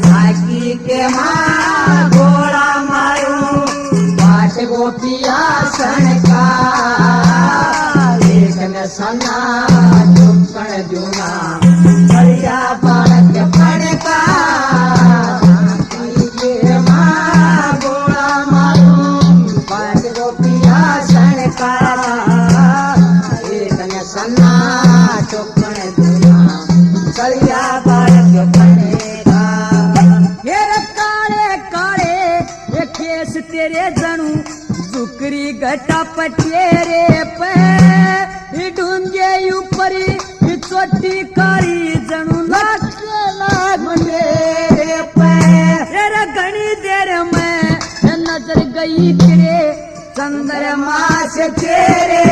झाकी के माँ गोला मारू बाट गोपिया सनका एक में सन्ना चुपन जूना बढ़िया बालक पड़का झाकी के माँ गोला मारू बाट गोपिया सनका एक में सन्ना चुपन जूना बढ़िया बालक पड़का काळे काळे ये केस तेरे जणू जुकरी घटा पटेरे पे ढूंढे ऊपरी चोटी काली जणू लाग मेरे पे तेरे घनी देर में नजर गई तेरे चंद्रमा चंद्रमा से तेरे